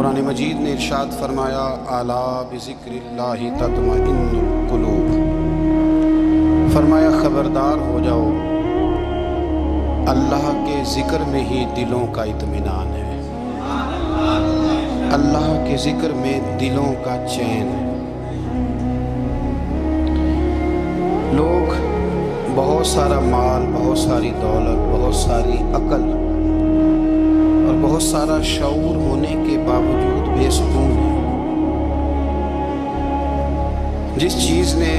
कुरान मजीद ने इरशाद फरमाया अला बिज़िक्रिल्लाहि तत्मइन्नुल कुलूब, फरमाया खबरदार हो जाओ, अल्लाह के ज़िक्र में ही दिलों का इत्मीनान है, अल्लाह के ज़िक्र में दिलों का चैन है। लोग बहुत सारा माल, बहुत सारी दौलत, बहुत सारी अकल और बहुत सारा शऊर होने के बावजूद बेसुकून हैं। जिस चीज़ ने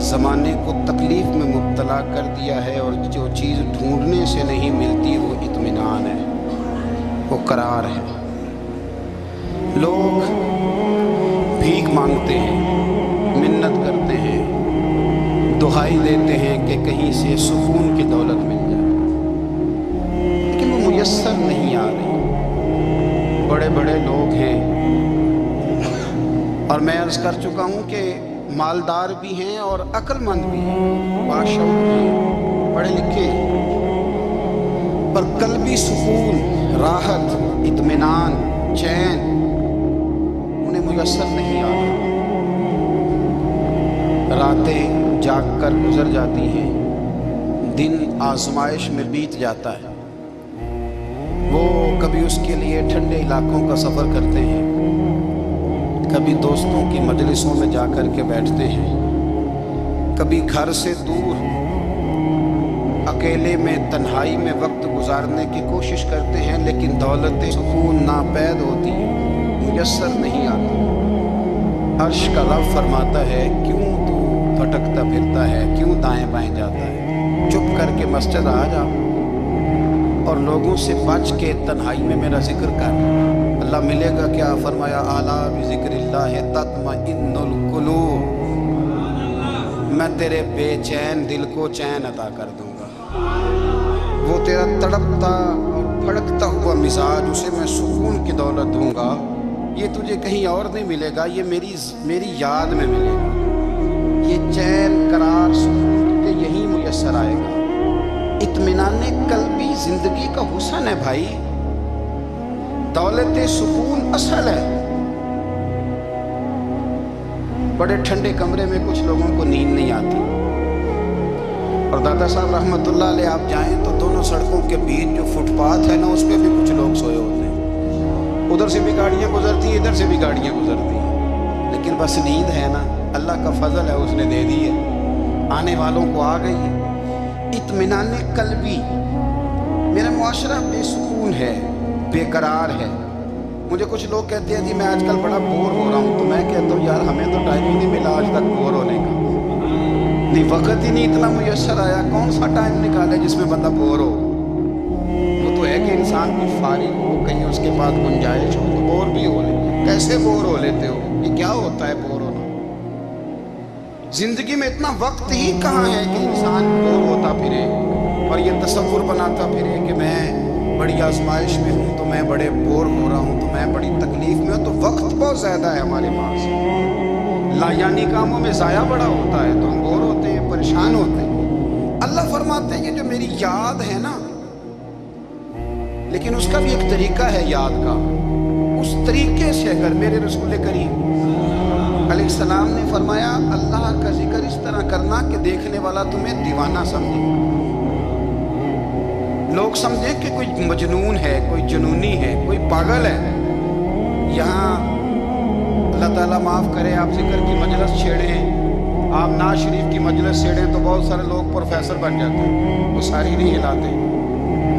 ज़माने को तकलीफ़ में मुब्तला कर दिया है और जो चीज़ ढूंढने से नहीं मिलती वो इत्मीनान है, वो करार है। लोग भीख मांगते हैं, मिन्नत करते हैं, दुहाई देते हैं कि कहीं से सुकून की दौलत मिल जाए, लेकिन वो मुयस्सर नहीं आ रही। बड़े बड़े लोग हैं और मैं अर्ज़ कर चुका हूँ कि मालदार भी हैं और अक्लमंद भी हैं, बाशऊर हैं, पढ़े लिखे, पर कल्बी सुकून, राहत, इत्मीनान, चैन उन्हें मुयस्सर नहीं आ रहा। रातें जाग कर गुजर जाती हैं, दिन आजमाइश में बीत जाता है। वो कभी उसके लिए ठंडे इलाकों का सफ़र करते हैं, कभी दोस्तों की मजलिसों में जाकर के बैठते हैं, कभी घर से दूर अकेले में तन्हाई में वक्त गुजारने की कोशिश करते हैं, लेकिन दौलत सुकून नापैद होती है, मुयस्सर नहीं आती। अर्श का रब फरमाता है क्यों तू भटकता फिरता है, क्यों दाएं बाएं जाता है, चुप करके मस्जिद आ जा और लोगों से बच के तन्हाई में मेरा जिक्र कर। अल्लाह मिलेगा क्या? फरमाया आला बिज़िक्रिल्लाहि तत्मइन्नुल कुलूब, मैं तेरे बेचैन दिल को चैन अता कर दूंगा। वो तेरा तड़पता और भड़कता हुआ मिजाज, उसे मैं सुकून की दौलत दूंगा। ये तुझे कहीं और नहीं मिलेगा, ये मेरी याद में मिलेगा। ये चैन, करार, सुकून तुझे यहीं मुयस्सर आएगा। इत्मीनाने कल्बी जिंदगी का हुस्न है भाई, दौलत सुकून असल है। बड़े ठंडे कमरे में कुछ लोगों को नींद नहीं आती, और दादा साहब रहमतुल्लाह अलैह आप जाएं तो दोनों सड़कों के बीच जो फुटपाथ है ना, उस पर भी कुछ लोग सोए होते हैं। उधर से भी गाड़ियां गुजरती हैं, इधर से भी गाड़ियां गुजरती हैं, लेकिन बस नींद है ना, अल्लाह का फजल है, उसने दे दी है, आने वालों को आ गई है। इत्मीनाने कल्बी, मेरा मुआशरा बेसुकून है, बेकरार है। मुझे कुछ लोग कहते हैं जी मैं आजकल बड़ा बोर हो रहा हूँ, तो मैं कहता हूँ यार हमें तो टाइम ही नहीं मिला आज तक बोर होने का, नहीं वक्त ही नहीं इतना मुयस्सर आया। कौन सा टाइम निकाले जिसमें बंदा बोर हो? वो तो है कि इंसान कुछ फारिग हो, कहीं उसके पास गुंजाइश हो तो बोर भी हो ले। कैसे बोर हो लेते हो? ये क्या होता है बोर होना? जिंदगी में इतना वक्त ही कहाँ है कि इंसान बोर होता फिरे और ये तसव्वुर बनाता फिरे कि मैं बड़ी आजमाइश में हूँ, तो मैं बड़े बोर हो रहा हूँ, तो मैं बड़ी तकलीफ में हूँ। तो वक्त बहुत ज़्यादा है हमारे पास, लायानी कामों में ज़ाया बड़ा होता है, तो हम बोर होते हैं, परेशान होते हैं। अल्लाह फरमाते हैं ये जो मेरी याद है ना, लेकिन उसका भी एक तरीका है याद का। उस तरीके से अगर मेरे रसूल करीम अलैहिस्सलाम ने फरमाया अल्लाह का जिक्र इस तरह करना कि देखने वाला तुम्हें दीवाना समझे, लोग समझे कि कोई मजनून है, कोई जुनूनी है, कोई पागल है। यहाँ अल्लाह ताला माफ़ करे, आप जिक्र की मजलिस छेड़ें, आप नाज शरीफ की मजलिस छेड़ें तो बहुत सारे लोग प्रोफेसर बन जाते हैं, वो सारी नहीं हिलाते,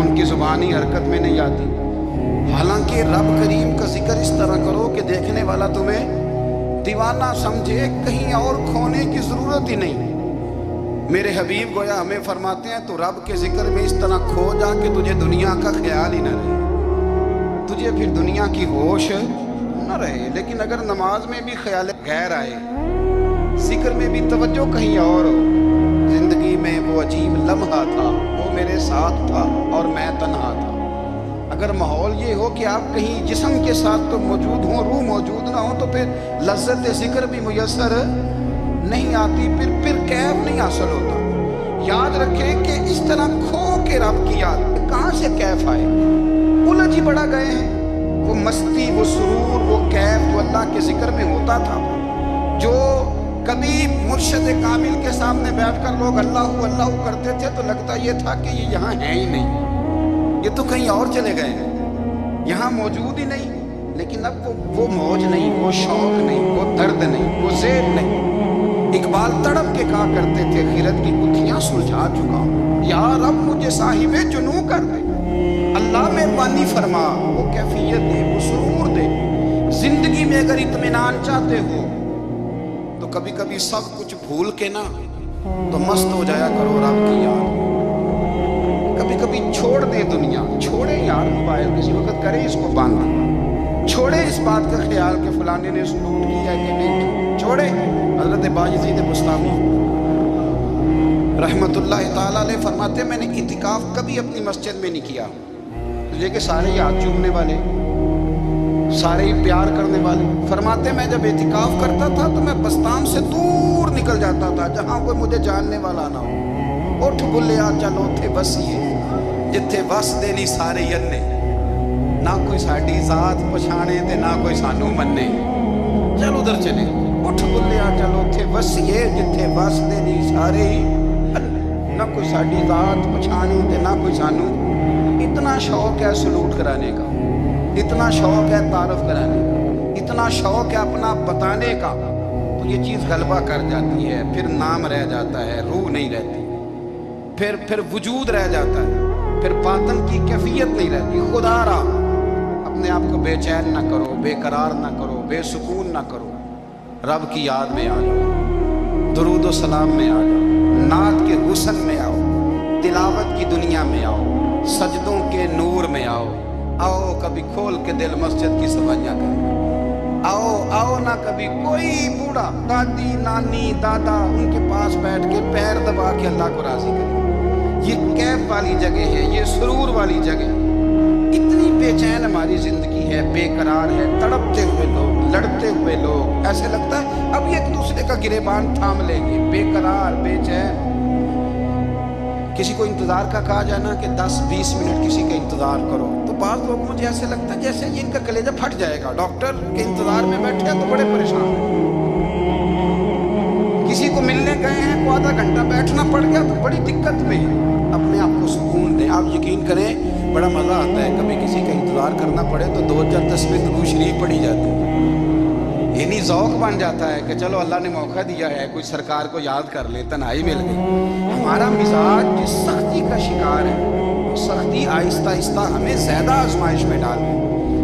उनकी ज़ुबान ही हरकत में नहीं आती। हालांकि रब करीम का जिक्र इस तरह करो कि देखने वाला तुम्हें दीवाना समझे, कहीं और खोने की ज़रूरत ही नहीं। मेरे हबीब गोया हमें फरमाते हैं तो रब के जिक्र में इस तरह खो जा कि तुझे दुनिया का ख्याल ही न रहे, तुझे फिर दुनिया की होश न रहे। लेकिन अगर नमाज में भी ख्याल गैर आए, जिक्र में भी तवज्जो कहीं और हो, जिंदगी में वो अजीब लम्हा था, वो मेरे साथ था और मैं तन्हा था। अगर माहौल ये हो कि आप कहीं जिस्म के साथ तो मौजूद हो, रूह मौजूद ना हो, तो फिर लज्जत जिक्र भी मुयस्सर नहीं आती, फिर कैफ नहीं हासिल होता। याद रखें कि इस तरह खो के रब की याद कहाँ से कैफ आए? उलझ ही बड़ा गए हैं, وہ مستی، وہ سرور، وہ کیف جو اللہ کے ذکر میں ہوتا تھا، جو کبھی مرشد کامل کے سامنے بیٹھ کر لوگ اللہ اللہ کرتے تھے تو لگتا یہ تھا کہ یہ یہاں ہے ہی نہیں، یہ تو کہیں اور چلے گئے ہیں، یہاں موجود ہی نہیں۔ لیکن اب وہ موج نہیں، وہ شوق نہیں، وہ درد نہیں، وہ ذیل نہیں۔ اقبال تڑپ کے کہا کرتے تھے خیرت کی گتھیاں سلجھا چکا ہوں، یا رب مجھے صاحب جنوں کر دے، اللہ میں بانی فرما، وہ کیفیت دے، وہ سرور دے۔ زندگی میں اگر اطمینان چاہتے ہو تو کبھی کبھی سب کچھ بھول کے نا تو مست ہو جایا کرو رب کی یاد۔ کبھی کبھی چھوڑ دے دنیا، چھوڑے یار موبائل، کسی وقت کرے اس کو بند، چھوڑے اس بات کا خیال کہ فلانے نے سلوٹ کیا کہ نہیں، چھوڑے۔ حضرت باجزید بستامی رحمت اللہ تعالیٰ علیہ فرماتے میں نے اعتکاف کبھی اپنی مسجد میں نہیں کیا، یہ کہ سارے ہی ہاتھ چومنے والے، سارے ہی پیار کرنے والے۔ فرماتے میں جب اعتکاف کرتا تھا تو میں بستان سے دور نکل جاتا تھا جہاں کوئی مجھے جاننے والا نہ ہو۔ اٹھ بلیا چلو تھے بسیے جتھے بس دے نہیں سارے ینے، نہ کوئی ساڈی ذات پچھانے تے نہ کوئی سانو منے، چل ادھر چلے۔ اٹھ بلیا چلو تھے بسیے جتھے بس دے نہیں سارے ہی، نہ کوئی ساڈی ذات پچھانے تے نہ کوئی سانو۔ اتنا شوق ہے سلوٹ کرانے کا، اتنا شوق ہے تعارف کرانے کا، اتنا شوق ہے اپنا بتانے کا، تو یہ چیز غلبہ کر جاتی ہے، پھر نام رہ جاتا ہے، روح نہیں رہتی، پھر وجود رہ جاتا ہے، پھر باطن کی کیفیت نہیں رہتی۔ خدا را اپنے آپ کو بے چین نہ کرو، بے قرار نہ کرو، بے سکون نہ کرو، رب کی یاد میں آ جاؤ، درود و سلام میں آ جاؤ، نعت کے حسن میں آؤ، تلاوت کی دنیا میں آؤ، سجدوں کے نور میں آؤ۔ آؤ کبھی کھول کے دل مسجد کی صفائیاں کریں، آؤ آؤ نہ کبھی کوئی بوڑھا، دادی نانی دادا ان کے پاس بیٹھ کے پیر دبا کے اللہ کو راضی کریں۔ یہ کیف والی جگہ ہے، یہ سرور والی جگہ۔ اتنی بے چین ہماری زندگی ہے، بے قرار ہے، تڑپتے ہوئے لوگ، لڑتے ہوئے لوگ، ایسے لگتا ہے اب یہ ایک دوسرے کا گریبان تھام لیں گے، بے قرار بے چین۔ کسی کو انتظار کا کہا جائے نا کہ 10-20 منٹ کسی کا انتظار کرو تو بعض لوگ مجھے ایسے لگتا ہے جیسے یہ ان کا کلیجہ پھٹ جائے گا، ڈاکٹر کے انتظار میں بیٹھے ہیں تو بڑے پریشان ہیں۔ کسی کو ملنے گئے ہیں کو آدھا گھنٹہ بیٹھنا پڑ گیا تو بڑی دقت میں ہے۔ اپنے آپ کو سکون دیں، آپ یقین کریں بڑا مزہ آتا ہے کبھی کسی کا انتظار کرنا پڑے تو 2-4 تسبیح درود شریف پڑھی جاتی ہے، یعنی ذوق بن جاتا ہے کہ چلو اللہ نے موقع دیا ہے، کوئی سرکار کو یاد کر لے، تنہائی مل گئی۔ ہمارا مزاج جس سختی کا شکار ہے، وہ سختی آہستہ آہستہ ہمیں زیادہ آزمائش میں ڈال ہے۔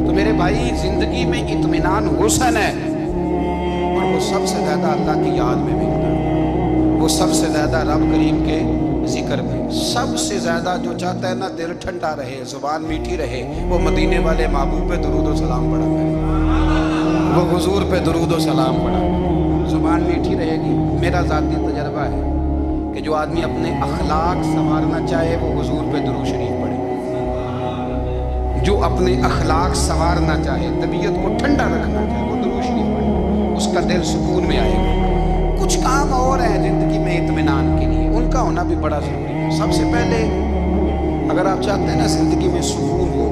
تو میرے بھائی زندگی میں اطمینان حسن ہے، اور وہ سب سے زیادہ اللہ کی یاد میں ملتا ہے، وہ سب سے زیادہ رب کریم کے ذکر میں، سب سے زیادہ جو چاہتا ہے نا دل ٹھنڈا رہے، زبان میٹھی رہے، وہ مدینے والے محبوب پہ درود و سلام پڑھا کرے، وہ حضور پہ درود و سلام پڑھا کرے، زبان میٹھی رہے گی۔ میرا ذاتی تجربہ ہے کہ جو آدمی اپنے اخلاق سنوارنا چاہے وہ حضور پہ درود شریف پڑھے، جو اپنے اخلاق سنوارنا چاہے، طبیعت کو ٹھنڈا رکھنا چاہے وہ درود شریف پڑھے، اس کا دل سکون میں آئے گا۔ کچھ کام اور ہیں زندگی میں اطمینان کے لیے، ان کا ہونا بھی بڑا ضروری ہے۔ سب سے پہلے اگر آپ چاہتے ہیں نا زندگی میں سکون ہو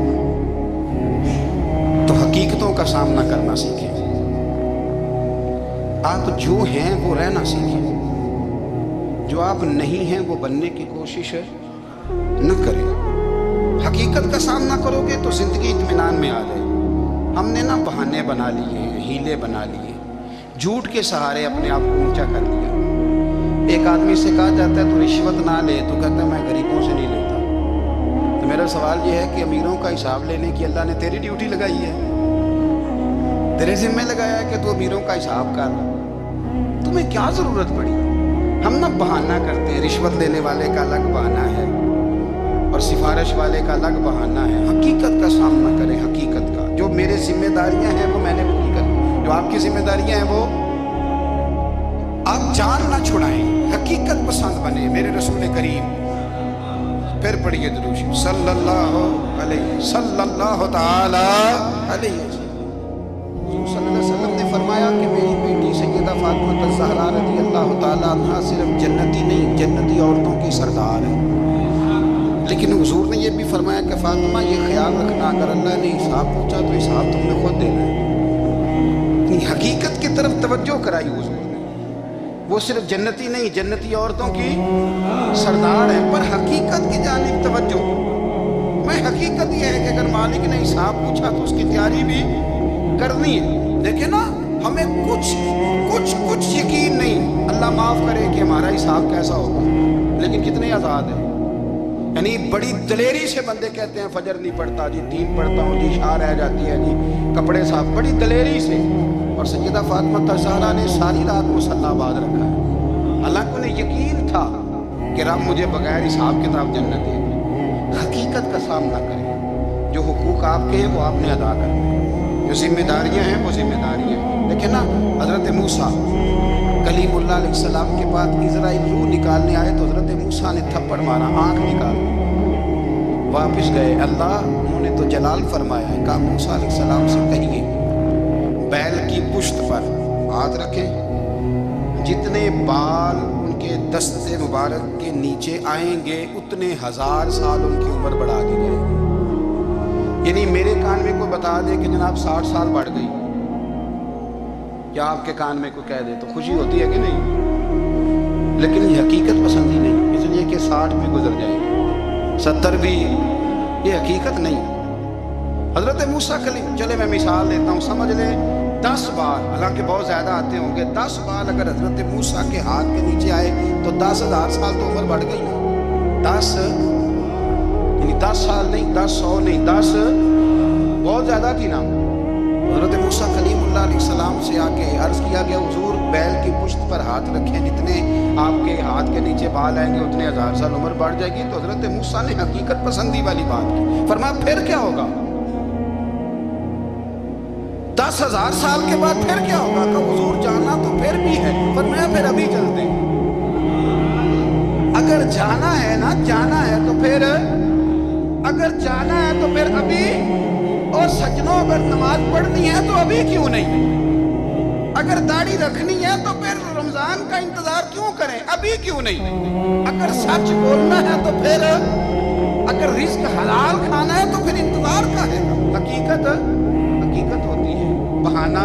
تو حقیقتوں کا سامنا کرنا سیکھیں، آپ جو ہیں وہ رہنا سیکھیں، جو آپ نہیں ہیں وہ بننے کی کوشش نہ کریں۔ حقیقت کا سامنا کرو گے تو زندگی اطمینان میں آ جائے گی۔ ہم نے نا بہانے بنا لیے، ہیلے بنا لیے، جھوٹ کے سہارے اپنے آپ کو اونچا کر لیا۔ ایک آدمی سے کہا جاتا ہے تو رشوت نہ لے، تو کہتا ہے میں غریبوں سے نہیں لیتا۔ تو میرا سوال یہ ہے کہ امیروں کا حساب لینے کی اللہ نے تیری ڈیوٹی لگائی ہے، تیرے ذمہ لگایا ہے کہ تو امیروں کا حساب کر، تمہیں کیا ضرورت پڑی؟ ہم نا بہانہ کرتے ہیں، رشوت لینے والے کا الگ بہانہ ہے اور سفارش والے کا الگ بہانہ ہے۔ حقیقت کا سامنا کریں، حقیقت کا، جو میرے ذمہ داریاں ہیں وہ میں نے پوری کریں، جو آپ کی ذمہ داریاں ہیں وہ آپ جان نہ چھڑائیں، حقیقت پسند بنے۔ میرے رسول کریم، پھر پڑھیے درود شریف، صلی اللہ تعالی علیہ وسلم۔ صلی اللہ علیہ وسلم نے فرمایا کہ میری بیٹی سیدہ فاطمہ الزہرا رضی اللہ تعالی عنہا صرف جنتی نہیں، جنتی عورتوں کی سردار ہے، لیکن حضور نے یہ بھی فرمایا کہ فاطمہ یہ خیال رکھنا اگر اللہ نے حساب پوچھا تو حساب تم نے خود دینا ہے۔ حقیقت کی طرف توجہ کرائی حضور نے۔ وہ صرف جنتی نہیں، جنتی عورتوں کی سردار ہے، پر حقیقت کی جانب توجہ۔ میں حقیقت یہ ہے کہ اگر مالک نے حساب پوچھا تو اس کی تیاری بھی کرنی ہے۔ دیکھیں نا، ہمیں کچھ یقین نہیں، اللہ معاف کرے کہ ہمارا حساب کیسا ہوگا، لیکن کتنے آزاد ہیں۔ یعنی بڑی دلیری سے بندے کہتے ہیں فجر نہیں پڑھتا جی، 3 پڑھتا ہوں جی، شاہ رہ جاتی ہے جی، کپڑے صاف، بڑی دلیری سے۔ اور سیدہ فاطمہ الزہرا نے ساری رات مصلی آباد رکھا ہے، حالانکہ انہیں یقین تھا کہ رب مجھے بغیر حساب کتاب جنت دے گا۔ حقیقت کا سامنا کریں، جو حقوق آپ کے ہیں وہ آپ نے ادا کرنے، جو ذمہ داریاں ہیں وہ ذمہ داریاں ہیں۔ دیکھیں نا، حضرت موسیٰ کلیم اللہ علیہ السلام کے بعد اسرائیل روح نکالنے آئے تو حضرت موسیٰ نے تھپڑ مارا، آنکھ نکال واپس گئے۔ اللہ انہوں نے تو جلال فرمایا ہے، کہا موسیٰ علیہ السلام سے کہیے بیل کی پشت پر ہاتھ رکھیں، جتنے بال ان کے دست مبارک کے نیچے آئیں گے اتنے 1000 سال ان کی عمر بڑھا دی جائے گی۔ یعنی میرے کان میں کوئی بتا دے کہ جناب 60 سال بڑھ گئی، یا آپ کے کان میں کوئی کہہ دے تو خوشی ہوتی ہے کہ نہیں؟ لیکن یہ حقیقت پسندی نہیں، اس لیے کہ 60 بھی گزر جائے گی، 70 بھی، یہ حقیقت نہیں۔ حضرت موسیٰ کلیم، چلے میں مثال دیتا ہوں، سمجھ لیں 10 بال، حالانکہ بہت زیادہ آتے ہوں گے، 10 بال اگر حضرت موسیٰ کے ہاتھ کے نیچے آئے تو 10,000 سال تو عمر بڑھ گئی نا۔ 10 یعنی 10 سال نہیں، 10 100 نہیں، 10 بہت زیادہ تھی نا۔ حضرت موسیٰ کلیم اللہ علیہ السلام سے آ کے عرض کیا گیا حضور بیل کی پشت پر ہاتھ رکھیں، جتنے آپ کے ہاتھ کے نیچے بال آئیں گے اتنے 1000 سال عمر بڑھ جائے گی۔ تو حضرت موسیٰ نے حقیقت پسندی والی بات کی، فرمایا پھر کیا ہوگا؟ 10,000 سال کے بعد پھر کیا ہوگا؟ کہ حضور جانا تو پھر بھی ہے، فرمایا پھر ابھی چلتے ہیں۔ اگر جانا ہے نا، جانا ہے تو پھر، اگر جانا ہے تو پھر ابھی، اور سجنوں اگر نماز پڑھنی ہے تو ابھی کیوں نہیں؟ اگر داڑھی رکھنی ہے تو پھر رمضان کا انتظار کیوں کریں، ابھی کیوں نہیں؟ اگر سچ بولنا ہے تو پھر، اگر رزق حلال کھانا ہے تو پھر انتظار کا ہے۔ حقیقت ہوتی ہے، بہانہ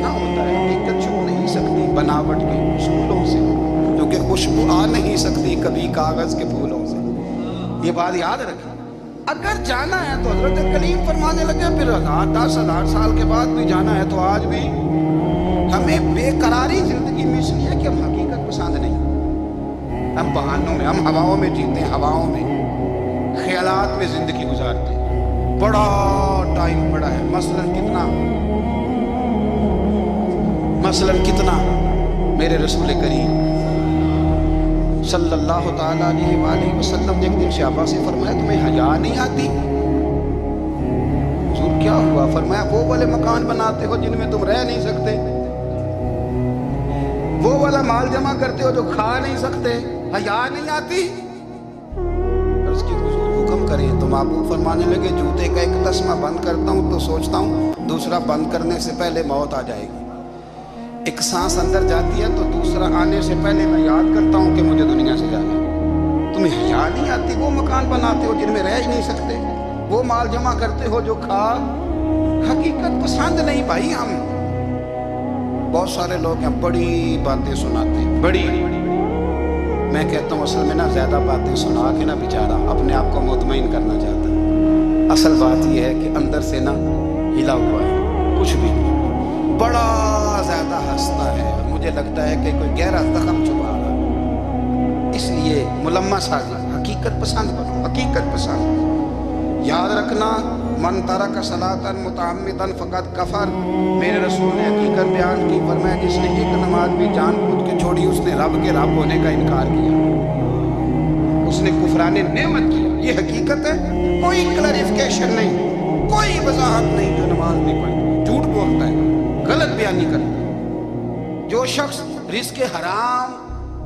ہوتا ہے، حقیقت چھپ نہیں سکتی بناوٹ کے اصولوں سے، کیونکہ خوشبو آ نہیں سکتی کبھی کاغذ کے پھولوں سے۔ یہ بات یاد رکھیں، اگر جانا ہے تو حضرت کلیم فرمانے لگے پھر 10,000 سال کے بعد بھی جانا ہے تو آج بھی ہمیں بے قراری زندگی میں اس لیے کہ ہم حقیقت پسند نہیں، ہم بہانوں میں، ہم ہواؤں میں جیتے ہیں، ہواؤں میں، خیالات میں زندگی گزارتے ہیں۔ بڑا ٹائم پڑا ہے، مثلاً کتنا میرے رسول کریم صلی اللہ تعالیٰ علیہ وآلہ وسلم نے ایک دن صحابہ سے فرمایا تمہیں حیا نہیں آتی؟ حضور کیا ہوا؟ فرمایا وہ والے مکان بناتے ہو جن میں تم رہ نہیں سکتے، وہ والا مال جمع کرتے ہو جو کھا نہیں سکتے، حیا نہیں آتی؟ عرض کی حضور حکم کریں تو معبود فرمانے لگے جوتے کا ایک تسمہ بند کرتا ہوں تو سوچتا ہوں دوسرا بند کرنے سے پہلے موت آ جائے گی، ایک سانس اندر جاتی ہے تو دوسرا آنے سے پہلے میں یاد کرتا ہوں کہ مجھے دنیا سے جانا ہے۔ تمہیں حیا نہیں آتی؟ وہ مکان بناتے ہو جن میں رہ ہی نہیں سکتے، وہ مال جمع کرتے ہو جو کھا، حقیقت پسند نہیں بھائی۔ ہم بہت سارے لوگ ہیں بڑی باتیں سناتے ہیں، بڑی، میں کہتا ہوں اصل میں نا زیادہ باتیں سنا کے نا بیچارہ اپنے آپ کو مطمئن کرنا چاہتا ہے، اصل بات یہ ہے کہ اندر سے نا ہلا ہوا ہے، کچھ بھی بڑا زیادہ ہنستا ہے، مجھے لگتا ہے کہ کوئی گہرا زخم چھپا رہا ہے، اس لیے ملمہ سازی، حقیقت پسند کرو، حقیقت پسند۔ یاد رکھنا من ترک صلاۃ متعمدا فقد کفر، میرے رسول نے حقیقت بیان کی، فرمایا جس نے ایک نماز بھی جان بوجھ کے چھوڑی اس نے رب کے رب ہونے کا انکار کیا، اس نے کفران نعمت کیا۔ یہ حقیقت ہے، کوئی کلیریفیکیشن نہیں، کوئی وضاحت نہیں۔ جو نماز نہیں پڑھتا جھوٹ بولتا ہے، غلط بیانی کرتا ہے، جو شخص رزق حرام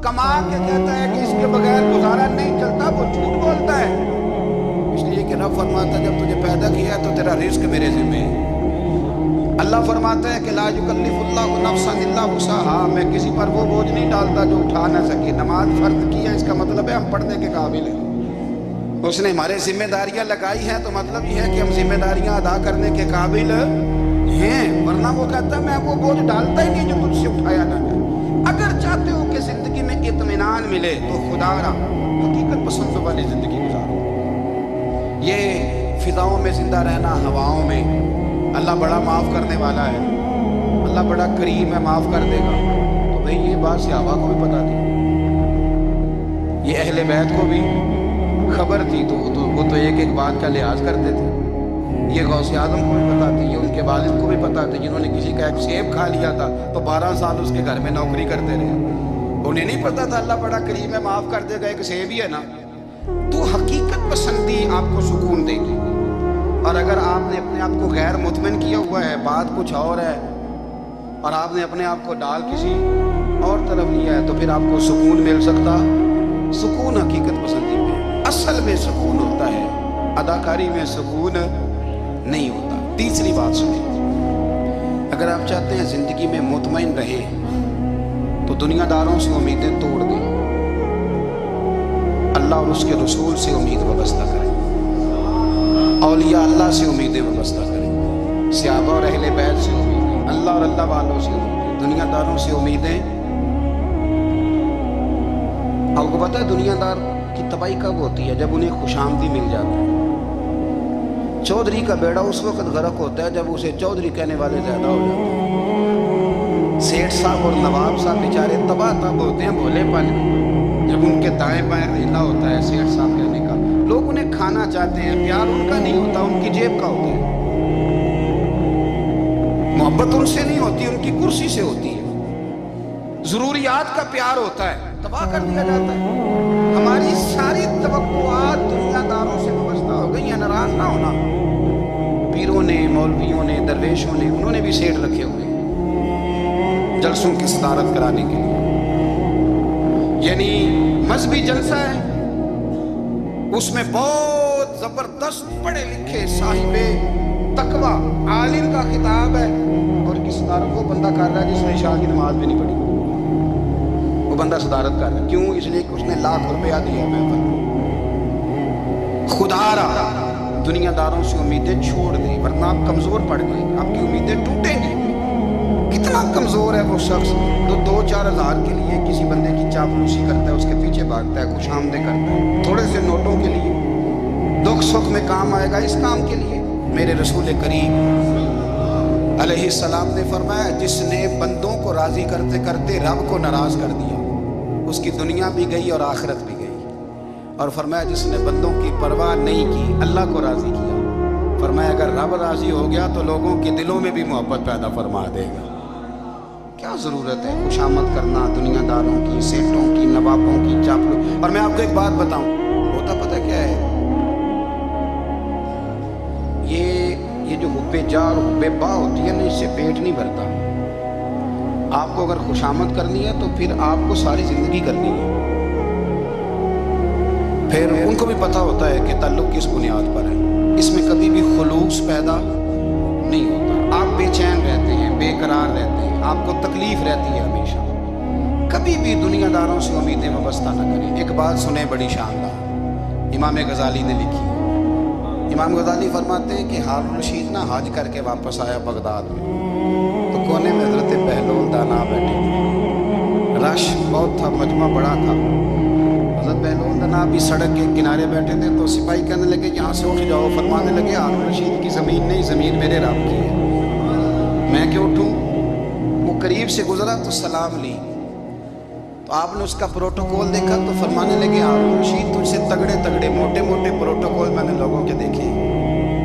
کما کے کہتا ہے کہ اس کے بغیر گزارا نہیں چلتا وہ جھوٹ بولتا ہے، اس لیے کہ رب فرماتا ہے جب تجھے پیدا کیا ہے تو تیرا رزق میرے ذمہ ہے۔ اللہ فرماتا ہے کہ لا یکلف اللہ نفسا الا وسعہا، میں کسی پر وہ بوجھ نہیں ڈالتا جو اٹھا نہ سکے۔ نماز فرض کی ہے، اس کا مطلب ہے ہم پڑھنے کے قابل ہیں، उसने हमारे जिम्मेदारियां लगाई हैं तो मतलब ये है कि हम जिम्मेदारियां अदा करने के काबिल हैं, वरना वो कहता मैं वो बोझ डालता ही नहीं जो तुझसे उठाया ना जाए। अगर चाहते हो कि जिंदगी में इत्मीनान मिले तो खुदारा हकीकत पसंद वाली जिंदगी गुजारो। ये फिजाओं में जिंदा रहना, हवाओं में, अल्लाह बड़ा माफ करने वाला है, अल्लाह बड़ा करीम है, माफ कर देगा, तो भाई ये बात सहाबा को भी पता थी, ये अहले बैत को भी खबर थी, तो वो तो एक एक बात का लिहाज करते थे। ये गौसे आजम को भी पता थी, ये उनके वालिद को भी पता था, जिन्होंने किसी का एक सेब खा लिया था तो 12 साल उसके घर में नौकरी करते रहे। उन्हें नहीं पता था अल्लाह बड़ा करीम है, माफ कर देगा, एक सेब ही है ना। तो हकीकत पसंदी आपको सुकून देगी। और अगर आपने अपने आप को गैर मुतमिन किया हुआ है, बात कुछ और है, और आपने अपने आप को डाल किसी और तरफ लिया है, तो फिर आपको सुकून मिल सकता। सुकून हकीकत पसंदी में, असल में सुकून होता है, अदाकारी में सुकून नहीं होता। तीसरी बात सुनिए, अगर आप चाहते हैं जिंदगी में मुतमईन रहें तो दुनियादारों से उम्मीदें तोड़ दें, अल्लाह और उसके रसूल से उम्मीद वाबस्ता करें, औलिया अल्लाह से उम्मीदें वाबस्ता करें, सहाबा और अहले बैत से उम्मीदें, अल्लाह और अल्लाह वालों से उम्मीदें, दुनियादारों से उम्मीदें। आपको पता है दुनियादार की तबाही कब होती है? जब उन्हें खुशामदी मिल जाती है। चौधरी का बेड़ा उस वक्त गरक होता है जब उसे चौधरी कहने वाले ज्यादा हो जाते हैं। सेठ साहब और नवाब साहब बेचारे तबाह तब होते हैं भोलेपन जब उनके दाएं बाएं रेला होता है सेठ साहब कहने का। लोग उन्हें खाना चाहते हैं, प्यार उनका नहीं होता, उनकी जेब का होता है। मोहब्बत उनसे नहीं होती, उनकी कुर्सी से होती है। जरूरियात का प्यार होता है, तबाह कर दिया जाता है। हमारी सारी तवक्कुआत दुनियादारों से वाबस्ता हो गई है। नाराज ना होना, पीरों ने, मौलवियों ने, दरवेशों ने, उन्होंने भी सेठ रखे हुए हैं जलसों की सदारत कराने के लिए। यानी मजहबी जलसा है, उसमें बहुत जबरदस्त पढ़े लिखे साहिबे तकवा आलिम का खिताब है, और की सदारत वो बंदा कर रहा है जिसने इशा की नमाज भी नहीं पढ़ी। वो बंदा सदारत कर रहा है, क्यों? इसलिए कि उसने लाख रुपया दिया महफिल। खुदारा दुनियादारों से उम्मीदें छोड़ दें, वरना आप कमजोर पड़ गए, आपकी उम्मीदें टूटेंगी। कितना कमजोर है वो शख्स जो 2-4 हज़ार के लिए किसी बंदे की चापलूसी करता है, उसके पीछे भागता है, खुशामदे करता है, थोड़े से नोटों के लिए। दुख सुख में काम आएगा इस काम के लिए। मेरे रसूल करीम अलैहिस्सलाम ने फरमाया, जिसने बंदों को राजी करते करते रब को नाराज कर दिया, उसकी दुनिया भी गई और आखिरत भी गई। और फरमाया, जिसने बंदों की परवाह नहीं की, अल्लाह को राजी किया, फरमाया अगर रब राजी हो गया तो लोगों के दिलों में भी मोहब्बत पैदा फरमा देगा। क्या जरूरत है खुशामद करना दुनियादारों की, सेठों की, नवाबों की, चापलू। और मैं आपको एक बात बताऊं, होता पता क्या है, ये जो हुब्बे जा और हुब्बे बा होती है ना, इससे पेट नहीं भरता। आपको अगर खुशामद करनी है तो फिर आपको सारी जिंदगी करनी है। फिर उनको भी पता होता है कि ताल्लुक किस बुनियाद पर है, इसमें कभी भी खुलूस पैदा नहीं होता। आप बेचैन रहते हैं, बेकरार रहते हैं, आपको तकलीफ रहती है हमेशा। कभी भी दुनियादारों से उम्मीदें वाबस्ता न करें। एक बात सुने बड़ी शानदार, इमाम गजाली ने लिखी है। इमाम गजाली फरमाते हैं कि हारून रशीद ना हज करके वापस आया बगदाद में, तो कोने में हजरत बहलोल दाना बैठे थे। रश बहुत था, मजमा बड़ा था। हजरत बहलोल दाना भी सड़क के किनारे बैठे थे, तो सिपाही कहने लगे यहाँ से उठ जाओ। फरमाने लगे, हारून रशीद की ज़मीन नहीं, ज़मीन मेरे रब की है, मैं क्यों उठूँ? वो करीब से गुजरा तो सलाम ली, तो आपने उसका प्रोटोकॉल देखा तो फरमाने लगे, हारून रशीद तुझसे तगड़े तगड़े मोटे मोटे प्रोटोकॉल मैंने लोगों के देखे,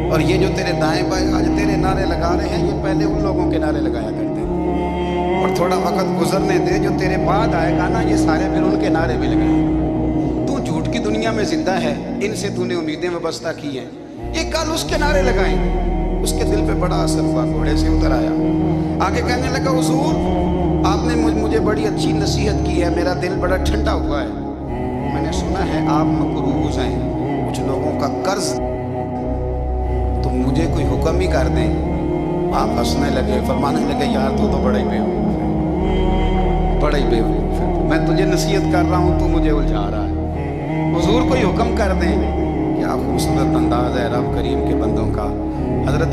और ये जो तेरे दाएं बाएं आज तेरे नारे लगा रहे हैं, ये पहले उन लोगों के नारे लगाया करते हैं। और थोड़ा वक्त गुजरने दे, जो तेरे बाद आएगा ना, ये सारे फिर उनके नारे भी लगाए। तू झूठ की दुनिया में जिंदा है, इनसे तूने उम्मीदें वाबस्ता की हैं, ये कल उसके नारे लगाएंगे। उसके दिल पे बड़ा असर हुआ, घोड़े से उतर आया, आगे कहने लगा, हुजूर आपने मुझे बड़ी अच्छी नसीहत की है, मेरा दिल बड़ा ठंडा हुआ है। मैंने सुना है आप मकरूज हैं, कुछ लोगों का कर्ज, तो मुझे कोई हुक्म ही कर दें। आप हंसने लगे, फरमाने लगे, यार तू तो बड़ा ही बेवकूफ है, बड़ा ही बेवकूफ है, मैं तुझे नसीहत कर रहा हूँ, तू मुझे उलझा रहा है। हुजूर कोई हुक्म कर दें। کیا خوبصورت انداز ہے رب کریم کے بندوں کا. حضرت